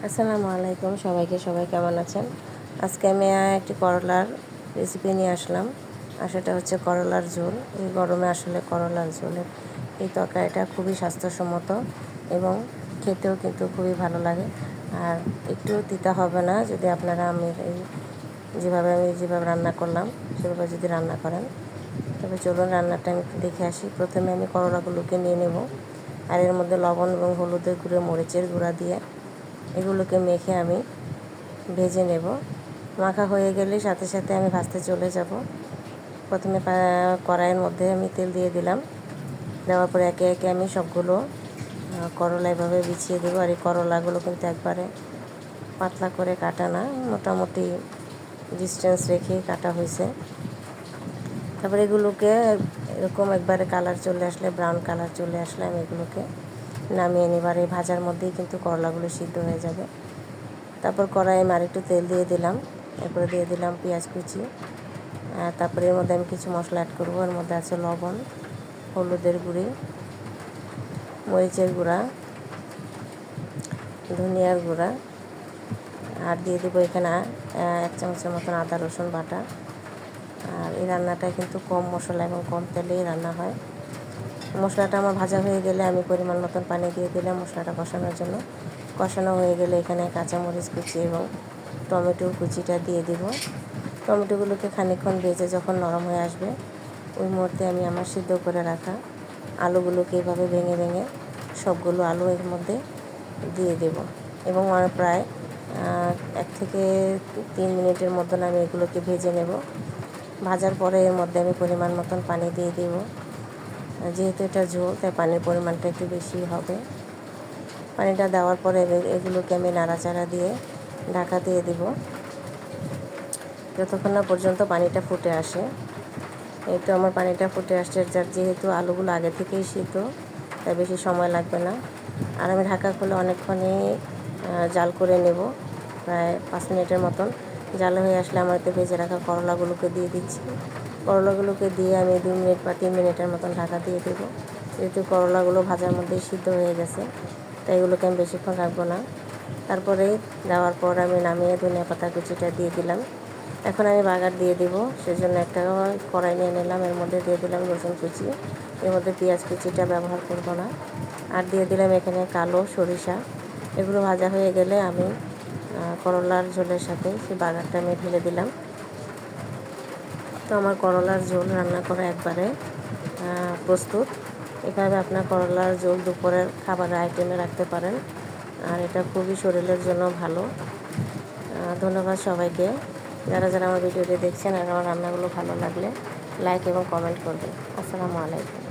আসসালামু আলাইকুম সবাই কেমন আছেন? আজকে আমি একটি করলার রেসিপি নিয়ে আসলাম, আর সেটা হচ্ছে করলার ঝোল। এই গরমে আসলে করলার ঝোলের এই তরকারিটা খুবই স্বাস্থ্যসম্মত এবং খেতেও কিন্তু খুবই ভালো লাগে, আর একটুও তিতা হবে না যদি আপনারা আমি যেভাবে রান্না করলাম সেভাবে যদি রান্না করেন। তবে চলুন রান্নাটা আমি একটু দেখে আসি। প্রথমে আমি করলাগুলোকে নিয়ে নেব, আর এর মধ্যে লবণ এবং হলুদের গুঁড়ো, মরিচের গুঁড়া দিয়ে এগুলোকে মেখে আমি ভেজে নেব। মাখা হয়ে গেলে সাথে সাথে আমি ভাজতে চলে যাব। প্রথমে কড়াইয়ের মধ্যে আমি তেল দিয়ে দিলাম। দেওয়ার পরে একে একে আমি সবগুলো করলা এভাবে বিছিয়ে দেবো। আর এই করলাগুলো কিন্তু একবারে পাতলা করে কাটা না, মোটামুটি ডিস্টেন্স রেখে কাটা হয়েছে। তারপরে এগুলোকে এরকম একবারে কালার চলে আসলে, ব্রাউন কালার চলে আসলে আমি এগুলোকে নামিয়ে নেবার। এই ভাজার মধ্যেই কিন্তু করলাগুলো সিদ্ধ হয়ে যাবে। তারপর কড়াইয়ে আর একটু তেল দিয়ে দিলাম, এরপরে দিয়ে দিলাম পেঁয়াজ কুচি। তারপরে এর মধ্যে আমি কিছু মশলা অ্যাড করবো। এর মধ্যে আছে লবণ, হলুদের গুঁড়ি, মরিচের গুঁড়া, ধনিয়ার গুঁড়া, আর দিয়ে দেবো এখানে 1 চামচের মতন আদা রসুন বাটা। আর এই রান্নাটা কিন্তু কম মশলা এবং কম তেলেই রান্না হয়। মশলাটা আমার ভাজা হয়ে গেলে আমি পরিমাণ মতন পানি দিয়ে দিলাম মশলাটা কষানোর জন্য। কষানো হয়ে গেলে এখানে কাঁচামরিচ কুচি এবং টমেটোর কুচিটা দিয়ে দিব। টমেটোগুলোকে খানিকক্ষণ ভেজে যখন নরম হয়ে আসবে, ওই মুহূর্তে আমি আমার সিদ্ধ করে রাখা আলুগুলোকে এভাবে ভেঙে ভেঙে সবগুলো আলু এর মধ্যে দিয়ে দেব এবং প্রায় 1 থেকে 3 মিনিটের মতন আমি এগুলোকে ভেজে নেব। ভাজার পরে এর মধ্যে আমি পরিমাণ মতন পানি দিয়ে দেব। যেহেতু এটা ঝোল, তাই পানির পরিমাণটা একটু বেশি হবে। পানিটা দেওয়ার পরে এগুলোকে আমি নাড়াচাড়া দিয়ে ঢাকা দিয়ে দিব যতক্ষণ না পর্যন্ত পানিটা ফুটে আসে। এই তো আমার পানিটা ফুটে আসছে, যেহেতু আলুগুলো আগে থেকেই সিদ্ধ, তাই বেশি সময় লাগবে না। আর আমি ঢাকা খুলে অনেকক্ষণই জাল করে নেব, প্রায় 5 মিনিটের মতন। জাল হয়ে আসলে আমার ভেজে রাখা করলাগুলোকে দিয়ে দিচ্ছি। করলাগুলোকে দিয়ে আমি 2 মিনিট বা 3 মিনিটের মতন ঢাকা দিয়ে দেবো। যেহেতু করলাগুলো ভাজার মধ্যেই সিদ্ধ হয়ে গেছে, তাই এগুলোকে আমি বেশিক্ষণ রাখবো না। তারপরে দেওয়ার পর আমি নামিয়ে ধনিয়া পাতা কুচিটা দিয়ে দিলাম। এখন আমি বাগার দিয়ে দেব, সেজন্য একটা কড়াই নিয়ে নিলাম। এর মধ্যে দিয়ে দিলাম রসুন কুচি, এর মধ্যে পেঁয়াজ কুচিটা ব্যবহার করব না। আর দিয়ে দিলাম এখানে কালো সরিষা। এগুলো ভাজা হয়ে গেলে আমি করলার ঝোলের সাথে সেই বাগারটা আমি ঢেলে দিলাম। তো আমার করলার ঝোল রান্না করা একবারে প্রস্তুত। এভাবে আপনার করলার ঝোল দুপুরের খাবারের আইটেমে রাখতে পারেন, আর এটা খুবই শরীরের জন্য ভালো। ধন্যবাদ সবাইকে। যারা যারা আমার ভিডিওটি দেখছেন আর আমার রান্নাগুলো ভালো লাগলে লাইক এবং কমেন্ট করবেন। আসসালামু আলাইকুম।